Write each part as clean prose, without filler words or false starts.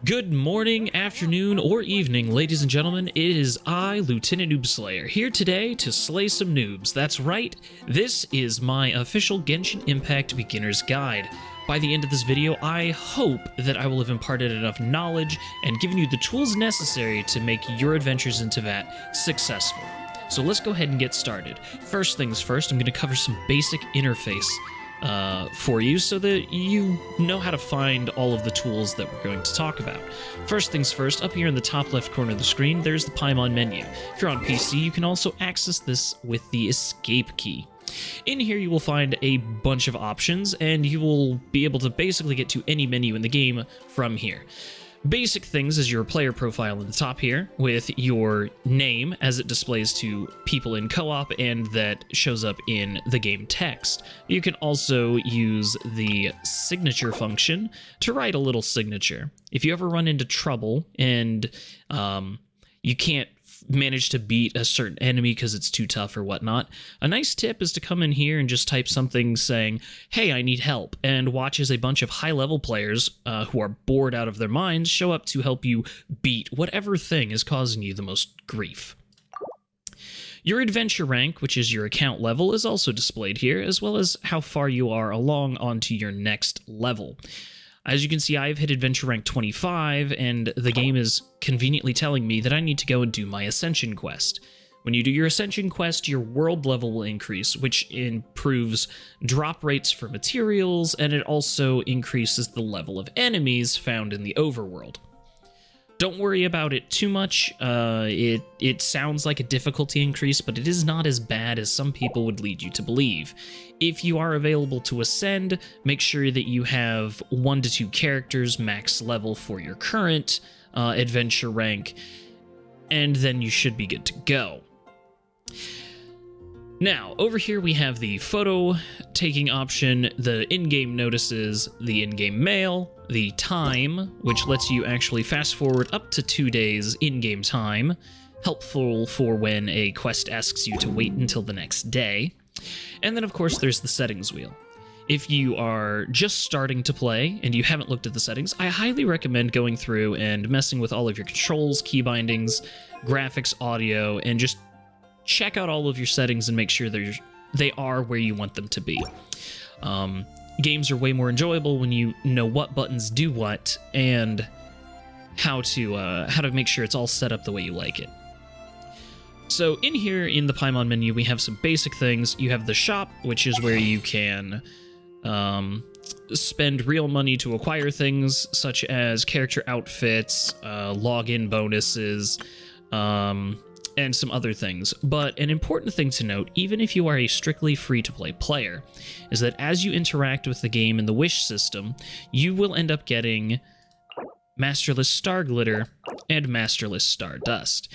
Good morning, afternoon, or evening, ladies and gentlemen. It is I, Lieutenant Noobslayer, here today to slay some noobs. That's right, this is my official Genshin Impact Beginner's Guide. By the end of this video, I hope that I will have imparted enough knowledge and given you the tools necessary to make your adventures into that successful. So let's go ahead and get started. First things first, I'm going to cover some basic interface for you so that you know how to find all of the tools that we're going to talk about. First things first, up here in the top left corner of the screen, there's the Paimon menu. If you're on PC, you can also access this with the escape key. In here, you will find a bunch of options, and you will be able to basically get to any menu in the game from here. Basic things is your player profile in the top here with your name as it displays to people in co-op and that shows up in the game text. You can also use the signature function to write a little signature. If you ever run into trouble and you can't manage to beat a certain enemy because it's too tough or whatnot, a nice tip is to come in here and just type something saying, "Hey, I need help," and watch as a bunch of high-level players who are bored out of their minds show up to help you beat whatever thing is causing you the most grief. Your adventure rank, which is your account level, is also displayed here, as well as how far you are along onto your next level. As you can see, I've hit adventure rank 25, and the game is conveniently telling me that I need to go and do my Ascension quest. When you do your Ascension quest, your world level will increase, which improves drop rates for materials, and it also increases the level of enemies found in the overworld. Don't worry about it too much. It sounds like a difficulty increase, but it is not as bad as some people would lead you to believe. If you are available to ascend, make sure that you have 1 to 2 characters max level for your current adventure rank, and then you should be good to go. Now, over here we have the photo taking option, the in-game notices, the in-game mail, the time, which lets you actually fast forward up to 2 days in-game time, helpful for when a quest asks you to wait until the next day. And then, of course, there's the settings wheel. If you are just starting to play and you haven't looked at the settings, I highly recommend going through and messing with all of your controls, key bindings, graphics, audio, and just check out all of your settings and make sure they are where you want them to be. Games are way more enjoyable when you know what buttons do what and how to make sure it's all set up the way you like it. So in here in the Paimon menu, we have some basic things. You have the shop, which is where you can spend real money to acquire things such as character outfits, login bonuses, and some other things. But an important thing to note, even if you are a strictly free-to-play player, is that as you interact with the game in the wish system, you will end up getting Masterless Star Glitter and Masterless Star Dust.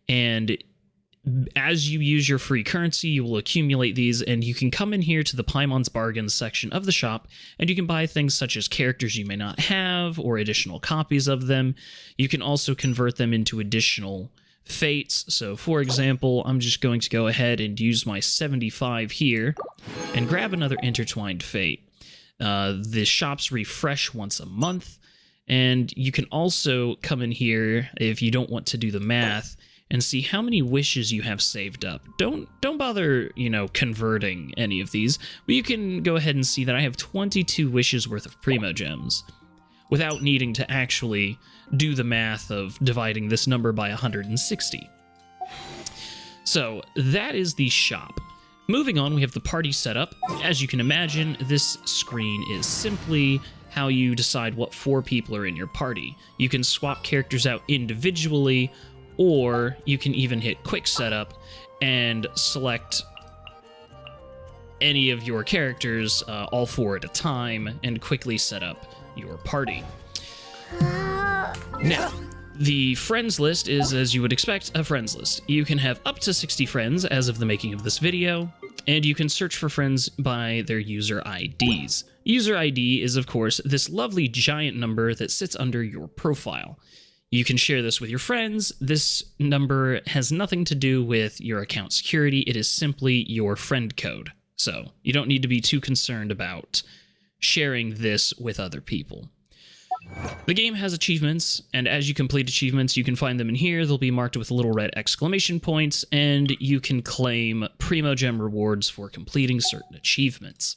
And as you use your free currency, you will accumulate these, and you can come in here to the Paimon's Bargains section of the shop, and you can buy things such as characters you may not have, or additional copies of them. You can also convert them into additional fates. So for example, I'm just going to go ahead and use my 75 here and grab another intertwined fate. The shops refresh once a month, and you can also come in here if you don't want to do the math and see how many wishes you have saved up. Don't bother, converting any of these, but you can go ahead and see that I have 22 wishes worth of Primo Gems without needing to actually do the math of dividing this number by 160. So that is the shop. Moving on, we have the party setup. As you can imagine, this screen is simply how you decide what 4 people are in your party. You can swap characters out individually, or you can even hit quick setup and select any of your characters, all 4 at a time, and quickly set up your party. Now, the friends list is, as you would expect, a friends list. You can have up to 60 friends as of the making of this video, and you can search for friends by their user IDs. User ID is, of course, this lovely giant number that sits under your profile. You can share this with your friends. This number has nothing to do with your account security. It is simply your friend code. So you don't need to be too concerned about sharing this with other people. The game has achievements, and as you complete achievements, you can find them in here. They'll be marked with little red exclamation points, and you can claim Primo Gem rewards for completing certain achievements.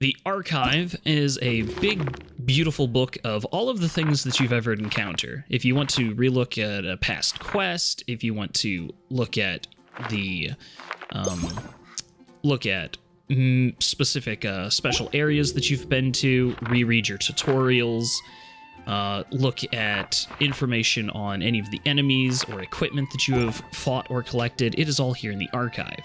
The Archive is a big, beautiful book of all of the things that you've ever encountered. If you want to relook at a past quest, if you want to look at the specific special areas that you've been to, reread your tutorials, look at information on any of the enemies or equipment that you have fought or collected, it is all here in the Archive.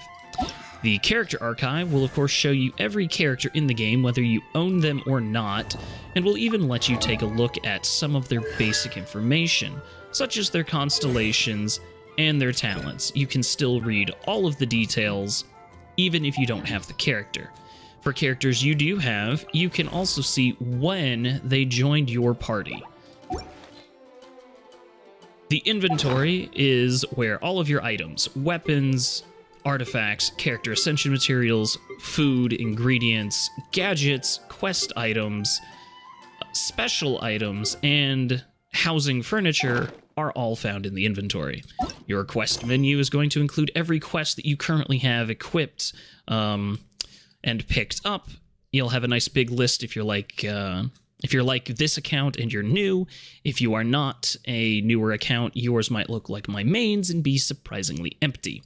The Character Archive will of course show you every character in the game, whether you own them or not, and will even let you take a look at some of their basic information, such as their constellations and their talents. You can still read all of the details, even if you don't have the character. For characters you do have, you can also see when they joined your party. The inventory is where all of your items, weapons, artifacts, character ascension materials, food, ingredients, gadgets, quest items, special items, and housing furniture are all found in the inventory. Your quest menu is going to include every quest that you currently have equipped and picked up. You'll have a nice big list if you're like this account and you're new. If you are not a newer account, yours might look like my mains and be surprisingly empty.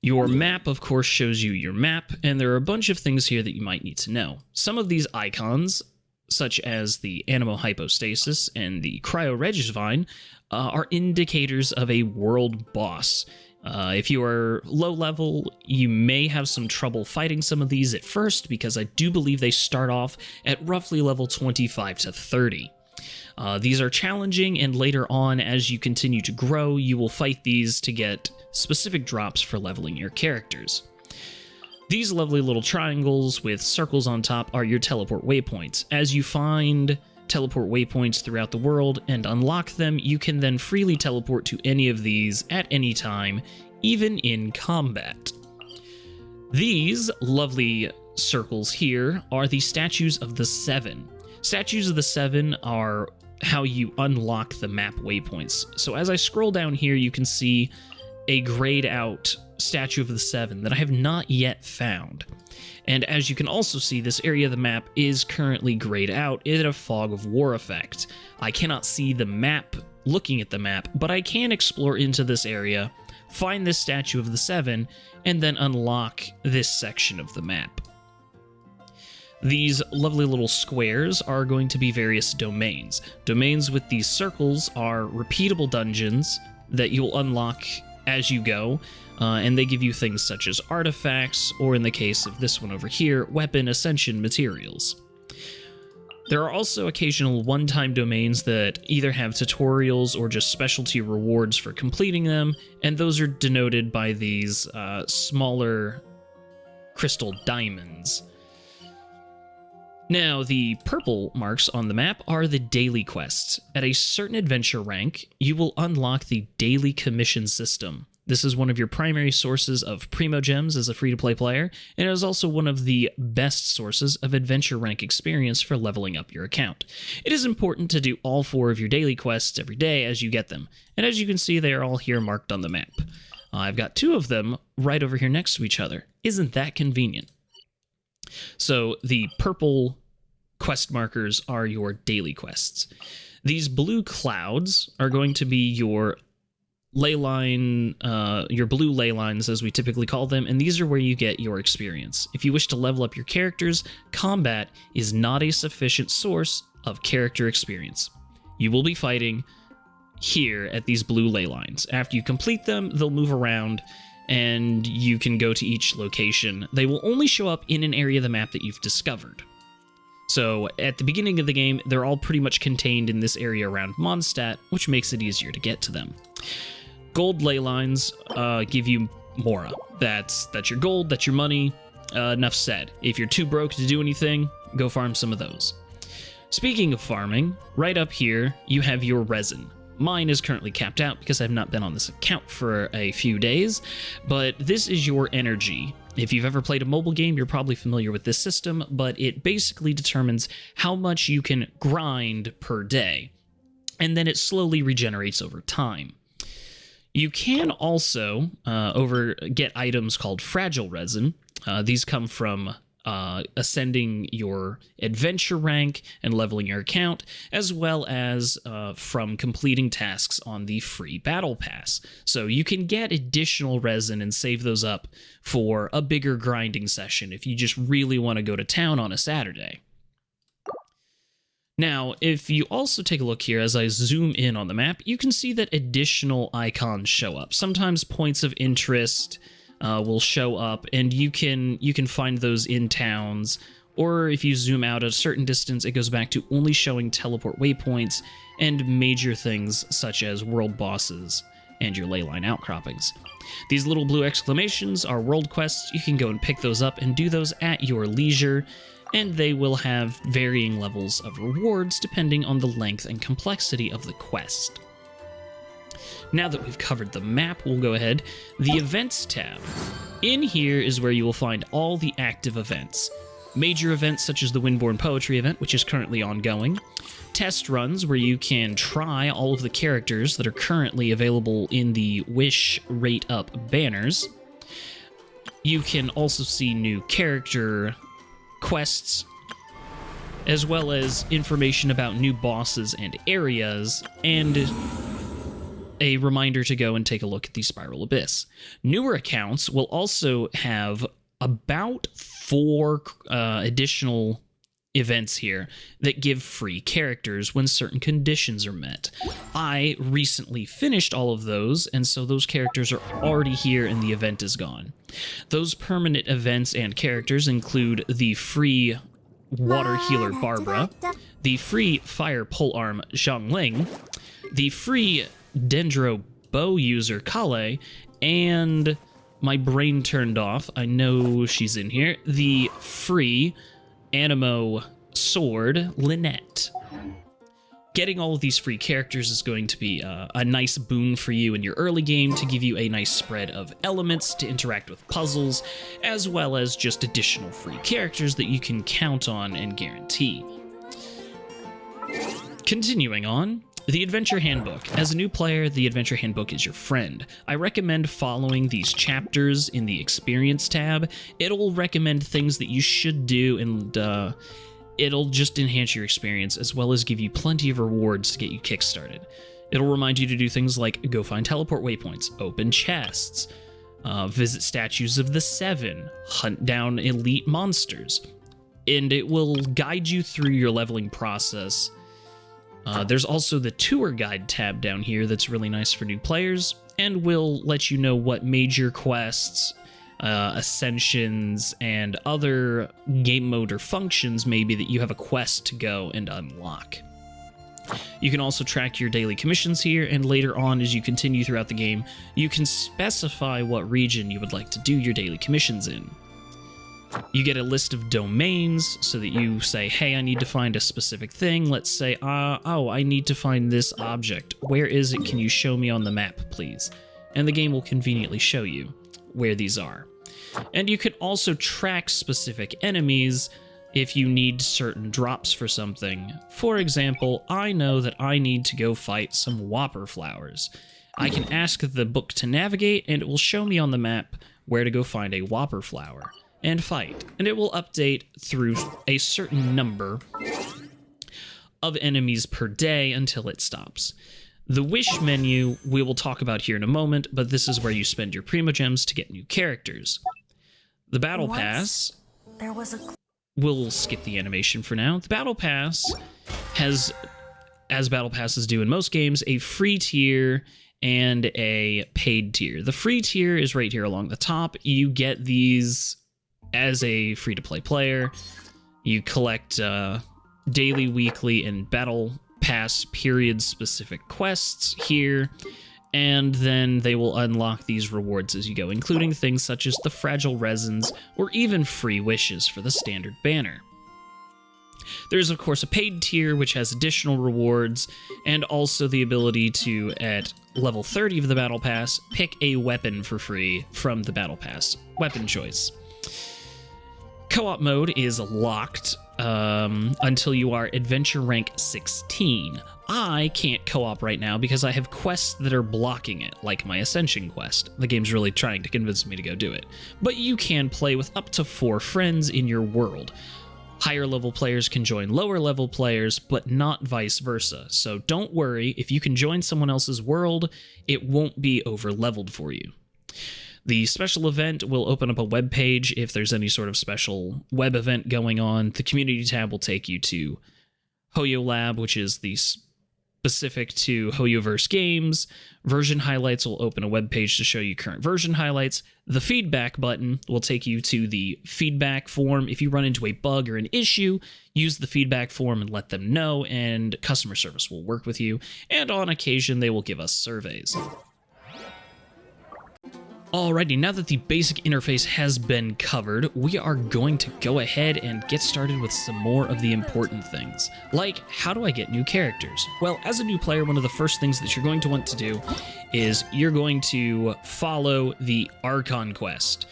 Your map, of course, shows you your map, and there are a bunch of things here that you might need to know. Some of these icons, such as the Animo-Hypostasis and the Cryo-Regivine, are indicators of a world boss. If you are low level, you may have some trouble fighting some of these at first, because I do believe they start off at roughly level 25 to 30. These are challenging, and later on, as you continue to grow, you will fight these to get specific drops for leveling your characters. These lovely little triangles with circles on top are your teleport waypoints. As you find teleport waypoints throughout the world and unlock them, you can then freely teleport to any of these at any time, even in combat. These lovely circles here are the Statues of the Seven. Statues of the Seven are how you unlock the map waypoints. So as I scroll down here, you can see a grayed out Statue of the Seven that I have not yet found. And as you can also see, this area of the map is currently grayed out in a fog of war effect. I cannot see the map looking at the map, but I can explore into this area, find this Statue of the Seven, and then unlock this section of the map. These lovely little squares are going to be various domains. Domains with these circles are repeatable dungeons that you'll unlock as you go, and they give you things such as artifacts, or in the case of this one over here, weapon ascension materials. There are also occasional one-time domains that either have tutorials or just specialty rewards for completing them, and those are denoted by these smaller crystal diamonds. Now, the purple marks on the map are the daily quests. At a certain adventure rank, you will unlock the daily commission system. This is one of your primary sources of Primo Gems as a free-to-play player, and it is also one of the best sources of adventure rank experience for leveling up your account. It is important to do all 4 of your daily quests every day as you get them, and as you can see, they are all here marked on the map. I've got 2 of them right over here next to each other. Isn't that convenient? So the purple quest markers are your daily quests. These blue clouds are going to be your ley line, your blue ley lines as we typically call them, and these are where you get your experience. If you wish to level up your characters, combat is not a sufficient source of character experience. You will be fighting here at these blue ley lines. After you complete them, they'll move around, and you can go to each location. They will only show up in an area of the map that you've discovered. So at the beginning of the game, they're all pretty much contained in this area around Mondstadt, which makes it easier to get to them. Gold ley lines give you Mora. That's your gold, that's your money. Enough said. If you're too broke to do anything, go farm some of those. Speaking of farming, right up here, you have your resin. Mine is currently capped out because I've not been on this account for a few days, but this is your energy. If you've ever played a mobile game, you're probably familiar with this system, but it basically determines how much you can grind per day, and then it slowly regenerates over time. You can also get items called fragile resin. These come from ascending your adventure rank and leveling your account, as well as from completing tasks on the free battle pass. So you can get additional resin and save those up for a bigger grinding session if you just really want to go to town on a Saturday. Now, if you also take a look here, as I zoom in on the map, you can see that additional icons show up. Sometimes points of interest will show up, and you can find those in towns, or if you zoom out at a certain distance, it goes back to only showing teleport waypoints and major things such as world bosses and your leyline outcroppings. These little blue exclamations are world quests. You can go and pick those up and do those at your leisure, and they will have varying levels of rewards depending on the length and complexity of the quest. Now that we've covered the map, we'll go ahead. The Events tab. In here is where you will find all the active events. Major events such as the Windborn Poetry event, which is currently ongoing. Test runs, where you can try all of the characters that are currently available in the Wish Rate Up banners. You can also see new character quests, as well as information about new bosses and areas, and a reminder to go and take a look at the Spiral Abyss. Newer accounts will also have about 4 additional events here that give free characters when certain conditions are met. I recently finished all of those, and so those characters are already here and the event is gone. Those permanent events and characters include the free Water Healer Barbara, the free Fire Polearm Zhongling, the free Dendro Bow user Kale, and my brain turned off, I know she's in here, the free Anemo Sword Lynette. Getting all of these free characters is going to be a nice boon for you in your early game to give you a nice spread of elements to interact with puzzles, as well as just additional free characters that you can count on and guarantee. Continuing on, the Adventure Handbook. As a new player, the Adventure Handbook is your friend. I recommend following these chapters in the Experience tab. It'll recommend things that you should do, and it'll just enhance your experience, as well as give you plenty of rewards to get you kickstarted. It'll remind you to do things like go find teleport waypoints, open chests, visit statues of the Seven, hunt down elite monsters, and it will guide you through your leveling process. There's also the Tour Guide tab down here that's really nice for new players, and will let you know what major quests, ascensions, and other game mode or functions maybe that you have a quest to go and unlock. You can also track your daily commissions here, and later on as you continue throughout the game, you can specify what region you would like to do your daily commissions in. You get a list of domains so that you say, hey, I need to find a specific thing. Let's say, I need to find this object. Where is it? Can you show me on the map, please? And the game will conveniently show you where these are. And you can also track specific enemies if you need certain drops for something. For example, I know that I need to go fight some whopper flowers. I can ask the book to navigate, and it will show me on the map where to go find a whopper flower and fight, and it will update through a certain number of enemies per day until it stops. The wish menu we will talk about here in a moment, but this is where you spend your Primogems to get new characters. The Battle Pass, we'll skip the animation for now. The Battle Pass has, as Battle Passes do in most games, a free tier and a paid tier. The free tier is right here along the top. You get these as a free-to-play player. You collect daily, weekly, and battle pass period-specific quests here, and then they will unlock these rewards as you go, including things such as the fragile resins or even free wishes for the standard banner. There's, of course, a paid tier, which has additional rewards, and also the ability to, at level 30 of the Battle Pass, pick a weapon for free from the Battle Pass weapon choice. Co-op mode is locked until you are adventure rank 16. I can't co-op right now because I have quests that are blocking it, like my Ascension quest. The game's really trying to convince me to go do it. But you can play with up to 4 friends in your world. Higher level players can join lower level players, but not vice versa. So don't worry, if you can join someone else's world, it won't be over leveled for you. The special event will open up a web page if there's any sort of special web event going on. The community tab will take you to Hoyo Lab, which is the specific to Hoyoverse games. Version highlights will open a web page to show you current version highlights. The feedback button will take you to the feedback form. If you run into a bug or an issue, use the feedback form and let them know, and customer service will work with you. And on occasion, they will give us surveys. Alrighty, now that the basic interface has been covered, we are going to go ahead and get started with some more of the important things. Like, how do I get new characters? Well, as a new player, one of the first things that you're going to want to do is you're going to follow the Archon quest.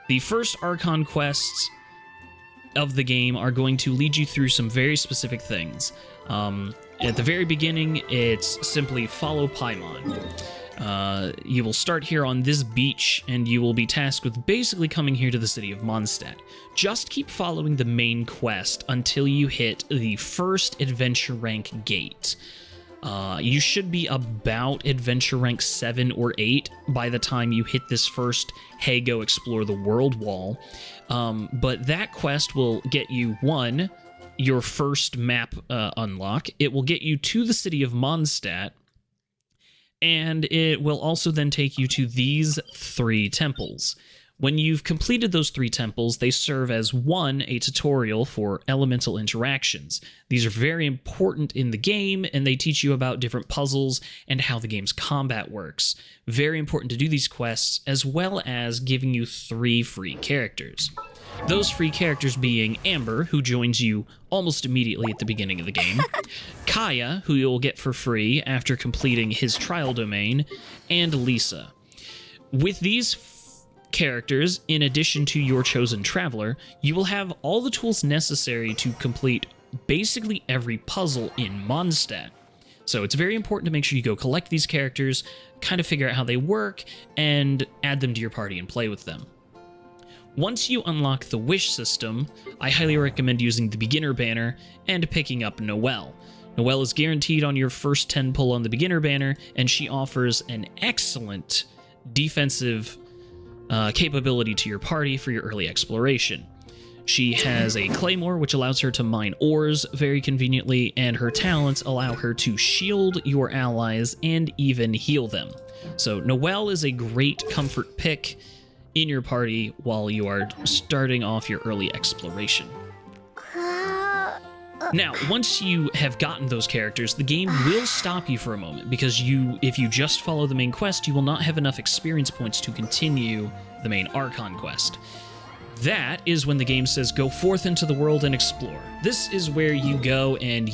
The first Archon quests of the game are going to lead you through some very specific things. At the very beginning, it's simply follow Paimon. You will start here on this beach, and you will be tasked with basically coming here to the city of Mondstadt. Just keep following the main quest until you hit the first adventure rank gate. You should be about adventure rank 7 or 8 by the time you hit this first Hey Go Explore the World wall. But that quest will get you, one, your first map unlock. It will get you to the city of Mondstadt, and it will also then take you to these 3 temples. When you've completed those 3 temples, they serve as, one, a tutorial for elemental interactions. These are very important in the game, and they teach you about different puzzles and how the game's combat works. Very important to do these quests, as well as giving you 3 free characters. Those free characters being Amber, who joins you almost immediately at the beginning of the game, Kaya, who you'll get for free after completing his trial domain, and Lisa. With these characters, in addition to your chosen traveler, you will have all the tools necessary to complete basically every puzzle in Mondstadt. So it's very important to make sure you go collect these characters, kind of figure out how they work, and add them to your party and play with them. Once you unlock the wish system, I highly recommend using the beginner banner and picking up Noelle. Noelle is guaranteed on your first 10 pull on the beginner banner, and she offers an excellent defensive capability to your party for your early exploration. She has a claymore, which allows her to mine ores very conveniently, and her talents allow her to shield your allies and even heal them. So Noelle is a great comfort pick in your party while you are starting off your early exploration. Now, once you have gotten those characters, the game will stop you for a moment, because if you just follow the main quest, you will not have enough experience points to continue the main Archon quest. That is when the game says, go forth into the world and explore. This is where you go and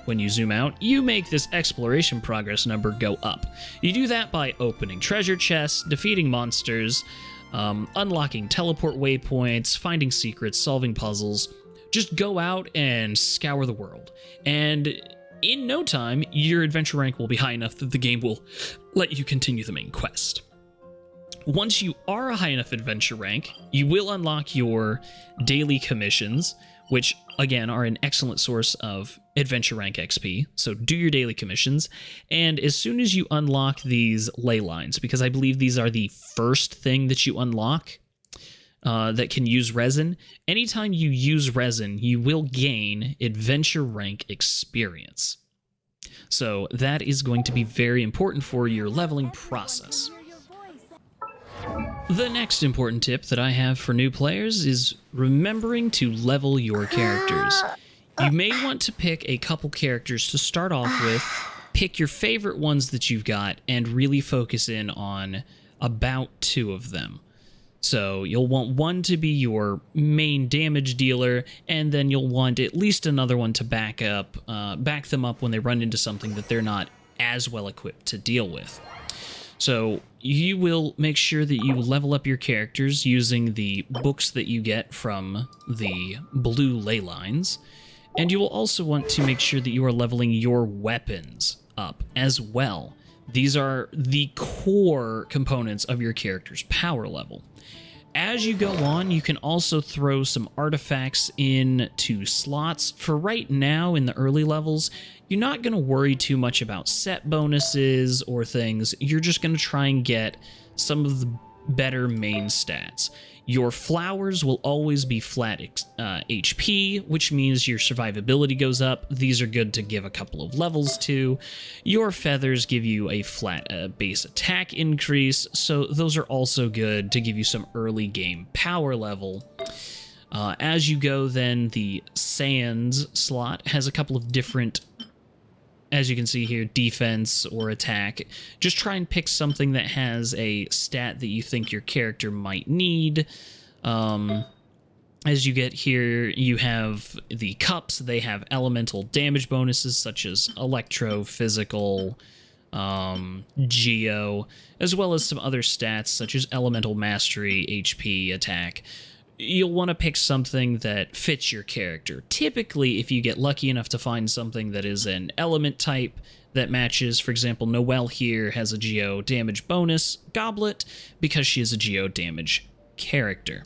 when you zoom out, you make this exploration progress number go up. You do that by opening treasure chests, defeating monsters, unlocking teleport waypoints, finding secrets, solving puzzles. Just go out and scour the world. And in no time, your adventure rank will be high enough that the game will let you continue the main quest. Once you are a high enough adventure rank, you will unlock your daily commissions, which, again, are an excellent source of adventure rank XP. So do your daily commissions, and as soon as you unlock these ley lines, because I believe these are the first thing that you unlock that can use resin, anytime you use resin, you will gain adventure rank experience. So that is going to be very important for your leveling process. The next important tip that I have for new players is remembering to level your characters. You may want to pick a couple characters to start off with, pick your favorite ones that you've got, and really focus in on about 2 of them. So you'll want one to be your main damage dealer, and then you'll want at least another one to back them up when they run into something that they're not as well equipped to deal with. So you will make sure that you level up your characters using the books that you get from the blue ley lines. And you will also want to make sure that you are leveling your weapons up as well. These are the core components of your character's power level. As you go on, you can also throw some artifacts into slots. For right now, in the early levels, you're not going to worry too much about set bonuses or things. You're just going to try and get some of the better main stats. Your flowers will always be flat HP, which means your survivability goes up. These are good to give a couple of levels to. Your feathers give you a flat base attack increase, so those are also good to give you some early game power level. As you go, then, the sands slot has a couple of different, as you can see here, defense or attack. Just try and pick something that has a stat that you think your character might need. As you get here, you have the cups. They have elemental damage bonuses such as electro, physical, geo, as well as some other stats such as elemental mastery, HP, attack. You'll want to pick something that fits your character. Typically, if you get lucky enough to find something that is an element type that matches, for example, Noelle here has a geo damage bonus goblet because she is a geo damage character.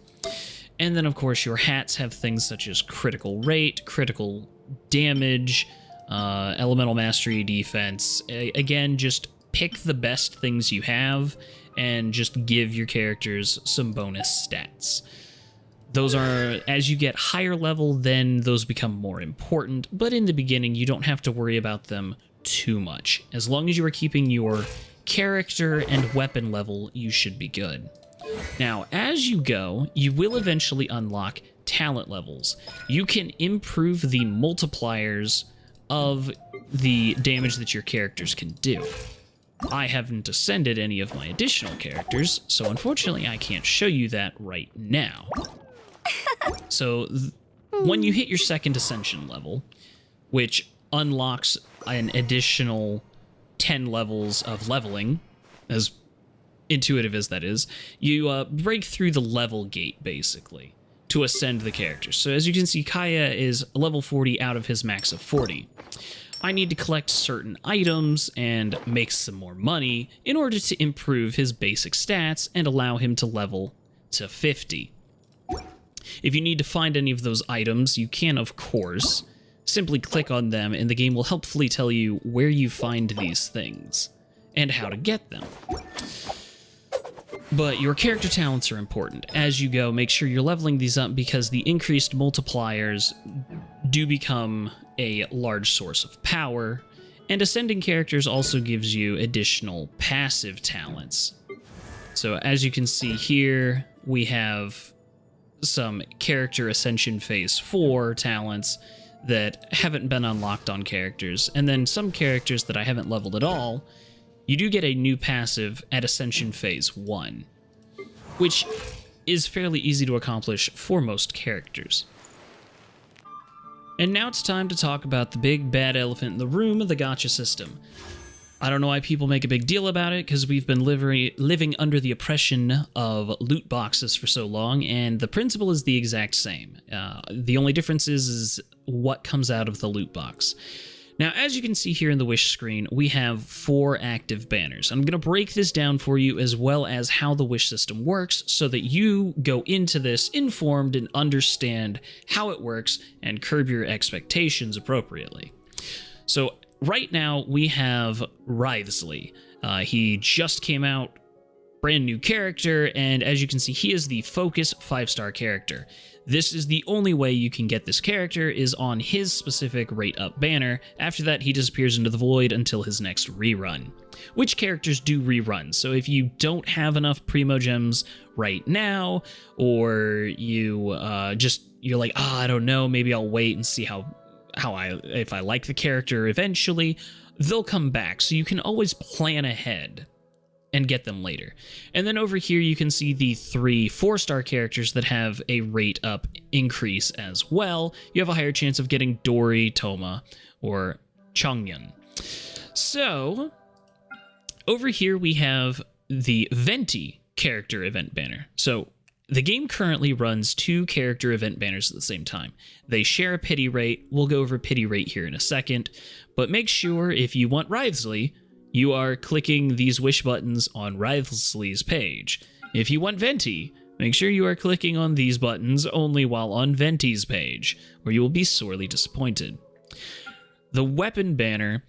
And then, of course, your hats have things such as critical rate, critical damage, elemental mastery, defense. Again, just pick the best things you have and just give your characters some bonus stats. Those are, as you get higher level, then those become more important, but in the beginning, you don't have to worry about them too much. As long as you are keeping your character and weapon level, you should be good. Now, as you go, you will eventually unlock talent levels. You can improve the multipliers of the damage that your characters can do. I haven't ascended any of my additional characters, so unfortunately I can't show you that right now. So when you hit your second ascension level, which unlocks an additional 10 levels of leveling, as intuitive as that is, you break through the level gate, basically, to ascend the character. So as you can see, Kaya is level 40 out of his max of 40. I need to collect certain items and make some more money in order to improve his basic stats and allow him to level to 50. If you need to find any of those items, you can, of course, simply click on them and the game will helpfully tell you where you find these things and how to get them. But your character talents are important. As you go, make sure you're leveling these up because the increased multipliers do become a large source of power, and ascending characters also gives you additional passive talents. So as you can see here, we have some character ascension phase 4 talents that haven't been unlocked on characters, and then some characters that I haven't leveled at all. You do get a new passive at Ascension Phase 1, which is fairly easy to accomplish for most characters. And now it's time to talk about the big bad elephant in the room of the gacha system. I don't know why people make a big deal about it, because we've been living under the oppression of loot boxes for so long, and the principle is the exact same. The only difference is what comes out of the loot box. Now, as you can see here in the wish screen, we have 4 active banners. I'm going to break this down for you as well as how the wish system works so that you go into this informed and understand how it works and curb your expectations appropriately. So right now we have Writhsley. He just came out, brand new character, and as you can see, he is the focus 5-star character. This is the only way you can get this character is on his specific rate up banner. After that, he disappears into the void until his next rerun. Which characters do rerun? So if you don't have enough Primo Gems right now, or you're like, I don't know, maybe I'll wait and see if I like the character eventually, they'll come back. So you can always plan ahead and get them later. And then over here you can see the 3 4-star characters that have a rate up increase as well. You have a higher chance of getting Dori, Toma, or Chongyun. So over here we have the Venti character event banner. So the game currently runs 2 character event banners at the same time. They share a pity rate. We'll go over pity rate here in a second, but make sure if you want Wriothesley, you are clicking these wish buttons on Wriothesley's page. If you want Venti, make sure you are clicking on these buttons only while on Venti's page, or you will be sorely disappointed. The weapon banner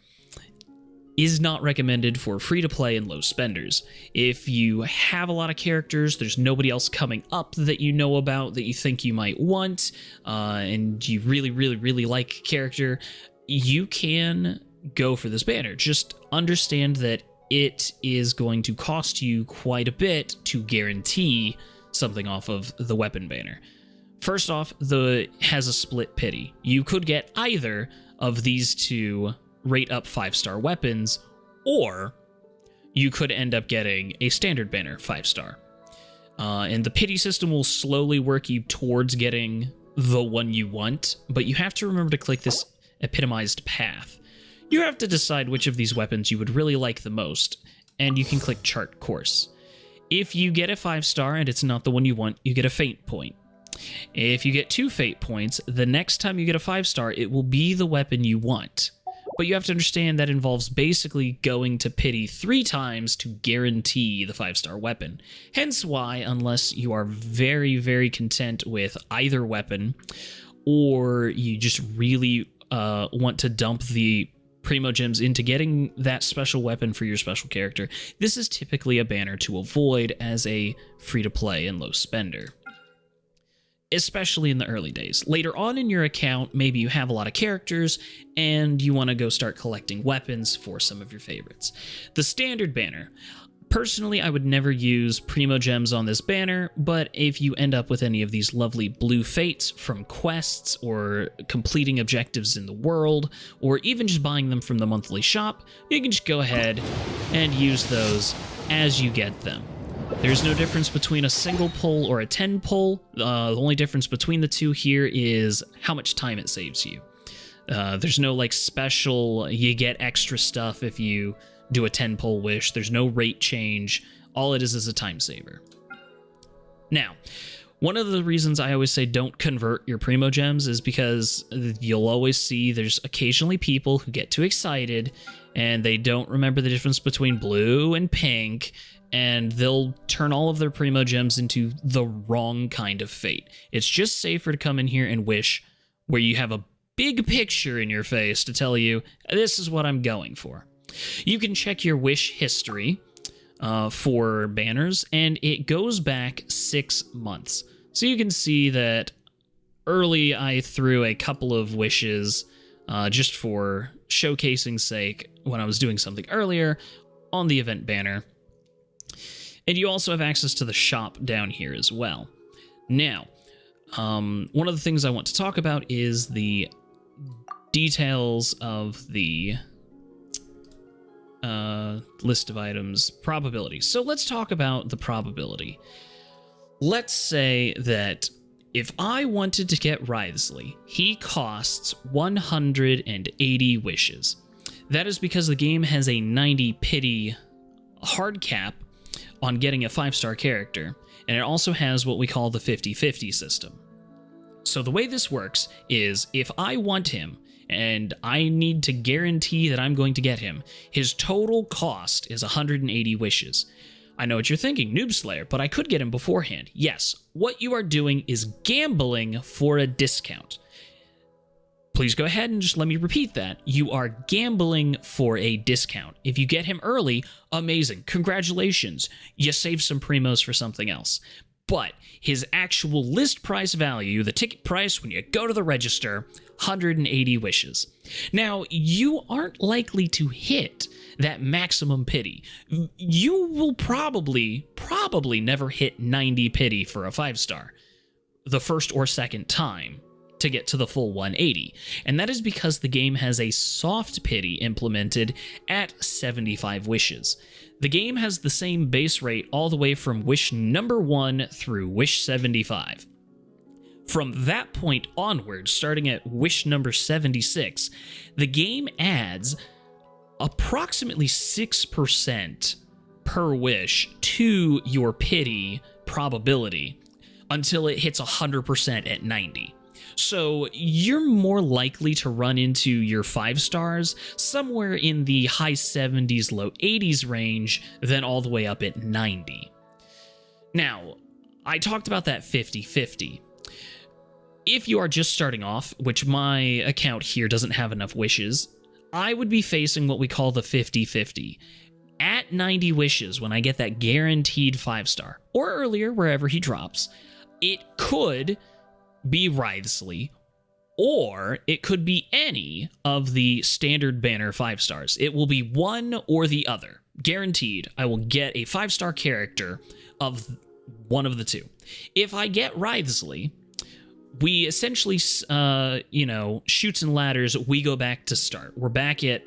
is not recommended for free-to-play and low spenders. If you have a lot of characters, there's nobody else coming up that you know about that you think you might want, and you really like a character, you can go for this banner. Just understand that it is going to cost you quite a bit to guarantee something off of the weapon banner. First off, has a split pity. You could get either of these 2 rate up 5-star weapons, or you could end up getting a standard banner 5-star. And the pity system will slowly work you towards getting the one you want, but you have to remember to click this epitomized path. You have to decide which of these weapons you would really like the most, and you can click chart course. If you get a 5-star and it's not the one you want, you get a fate point. If you get 2 fate points, the next time you get a 5-star, it will be the weapon you want. But you have to understand that involves basically going to pity 3 times to guarantee the 5-star weapon. Hence why, unless you are very content with either weapon, or you just really want to dump the Primo Gems into getting that special weapon for your special character, this is typically a banner to avoid as a free-to-play and low spender, especially in the early days. Later on in your account, maybe you have a lot of characters and you want to go start collecting weapons for some of your favorites. The standard banner. Personally, I would never use Primo Gems on this banner, but if you end up with any of these lovely blue fates from quests or completing objectives in the world, or even just buying them from the monthly shop, you can just go ahead and use those as you get them. There's no difference between a single pull or a 10 pull. The only difference between the 2 here is how much time it saves you. There's no like special, you get extra stuff if you do a 10 pull wish. There's no rate change. All it is a time saver. Now, one of the reasons I always say don't convert your Primo Gems is because you'll always see there's occasionally people who get too excited and they don't remember the difference between blue and pink, and they'll turn all of their Primo Gems into the wrong kind of fate. It's just safer to come in here and wish where you have a big picture in your face to tell you, this is what I'm going for. You can check your wish history for banners, and it goes back 6 months. So you can see that early I threw a couple of wishes just for showcasing sake when I was doing something earlier on the event banner. And you also have access to the shop down here as well. Now, one of the things I want to talk about is the details of the list of items probability. So let's talk about the probability. Let's say that if I wanted to get Wriothesley, he costs 180 wishes. That is because the game has a 90 pity hard cap on getting a 5-star character, and it also has what we call the 50-50 system. So the way this works is if I want him, and I need to guarantee that I'm going to get him, his total cost is 180 wishes. I know what you're thinking, Noobslayer, but I could get him beforehand. Yes, what you are doing is gambling for a discount. Please go ahead and just let me repeat that. You are gambling for a discount. If you get him early, amazing. Congratulations. You save some primos for something else. But his actual list price value, the ticket price when you go to the register, 180 wishes. Now, you aren't likely to hit that maximum pity. You will probably never hit 90 pity for a 5-star the first or second time to get to the full 180. And that is because the game has a soft pity implemented at 75 wishes. The game has the same base rate all the way from wish number 1 through wish 75. From that point onward, starting at wish number 76, the game adds approximately 6% per wish to your pity probability until it hits 100% at 90. So you're more likely to run into your 5 stars somewhere in the high 70s, low 80s range than all the way up at 90. Now, I talked about that 50-50. If you are just starting off, which my account here doesn't have enough wishes, I would be facing what we call the 50-50. At 90 wishes, when I get that guaranteed 5-star, or earlier, wherever he drops, it could be Wriothesley, or it could be any of the standard banner 5 stars. It will be one or the other. Guaranteed, I will get a 5-star character of one of the two. If I get Wriothesley, we essentially, shoots and ladders, we go back to start. We're back at,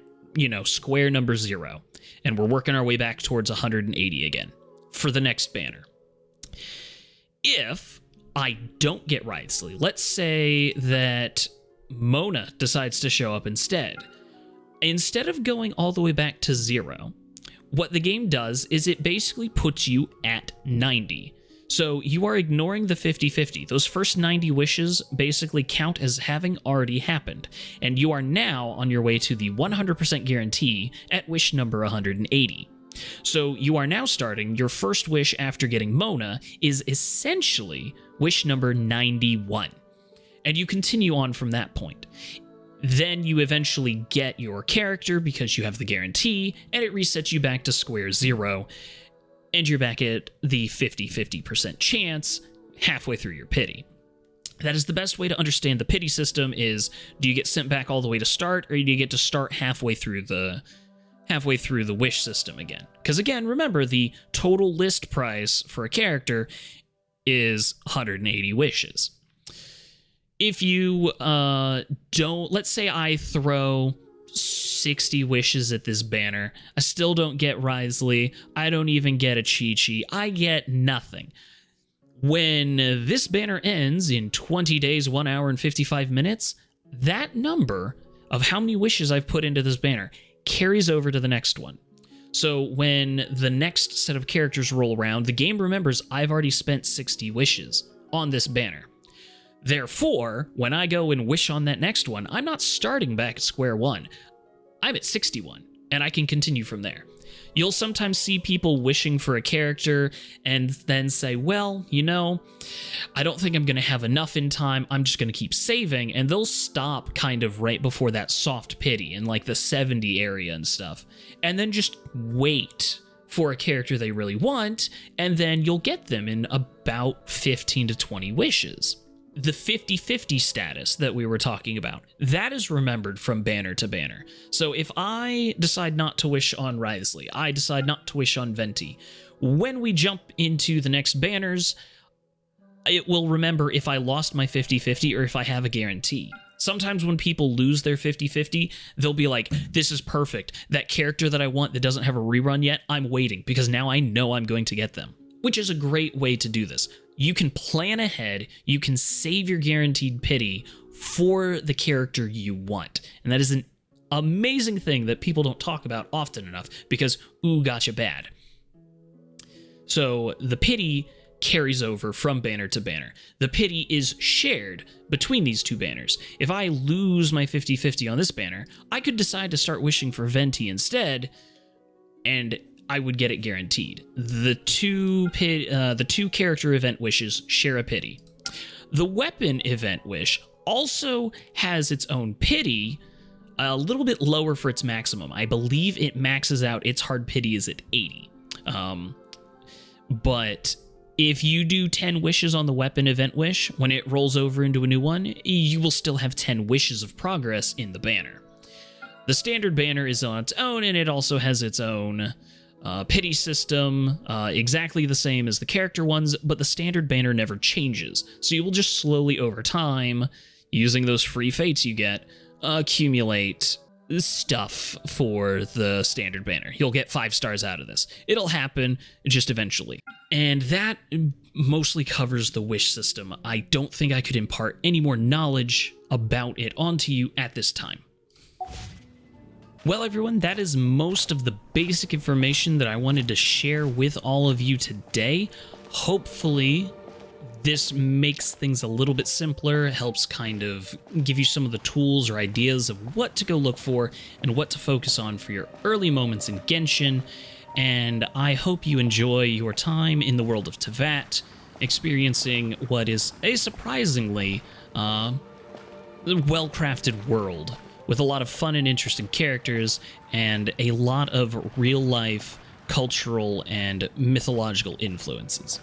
square number 0, and we're working our way back towards 180 again for the next banner. If I don't get Wriothesley, let's say that Mona decides to show up instead. Instead of going all the way back to 0, what the game does is it basically puts you at 90. So you are ignoring the 50-50. Those first 90 wishes basically count as having already happened, and you are now on your way to the 100% guarantee at wish number 180. So you are now starting, your first wish after getting Mona is essentially wish number 91, and you continue on from that point. Then you eventually get your character because you have the guarantee, and it resets you back to square 0, and you're back at the 50-50% chance halfway through your pity. That is the best way to understand the pity system. Is, do you get sent back all the way to start, or do you get to start halfway through the wish system again? Because again, remember, the total list price for a character is 180 wishes. If you don't, let's say I throw 60 wishes at this banner, I still don't get Wriothesley, I don't even get a Chi-Chi, I get nothing. When this banner ends in 20 days, 1 hour and 55 minutes, that number of how many wishes I've put into this banner carries over to the next one. So when the next set of characters roll around, the game remembers I've already spent 60 wishes on this banner. Therefore, when I go and wish on that next one, I'm not starting back at square 1. I'm at 61, and I can continue from there. You'll sometimes see people wishing for a character and then say, well, I don't think I'm going to have enough in time, I'm just going to keep saving, and they'll stop kind of right before that soft pity in like the 70 area and stuff, and then just wait for a character they really want, and then you'll get them in about 15 to 20 wishes. The 50-50 status that we were talking about, that is remembered from banner to banner. So if I decide not to wish on Wriothesley, I decide not to wish on Venti, when we jump into the next banners, it will remember if I lost my 50-50 or if I have a guarantee. Sometimes when people lose their 50-50, they'll be like, this is perfect. That character that I want that doesn't have a rerun yet, I'm waiting because now I know I'm going to get them. Which is a great way to do this. You can plan ahead, you can save your guaranteed pity for the character you want. And that is an amazing thing that people don't talk about often enough because, ooh, gotcha bad. So the pity carries over from banner to banner. The pity is shared between these two banners. If I lose my 50-50 on this banner, I could decide to start wishing for Venti instead, and I would get it guaranteed. The two character event wishes share a pity. The weapon event wish also has its own pity, a little bit lower for its maximum. I believe it maxes out, its hard pity is at 80. But if you do 10 wishes on the weapon event wish, when it rolls over into a new one, you will still have 10 wishes of progress in the banner. The standard banner is on its own, and it also has its own pity system, exactly the same as the character ones, but the standard banner never changes. So you will just slowly over time, using those free fates you get, accumulate stuff for the standard banner. You'll get 5 stars out of this. It'll happen just eventually. And that mostly covers the wish system. I don't think I could impart any more knowledge about it onto you at this time. Well, everyone, that is most of the basic information that I wanted to share with all of you today. Hopefully, this makes things a little bit simpler, helps kind of give you some of the tools or ideas of what to go look for and what to focus on for your early moments in Genshin. And I hope you enjoy your time in the world of Teyvat, experiencing what is a surprisingly well-crafted world with a lot of fun and interesting characters and a lot of real-life cultural and mythological influences.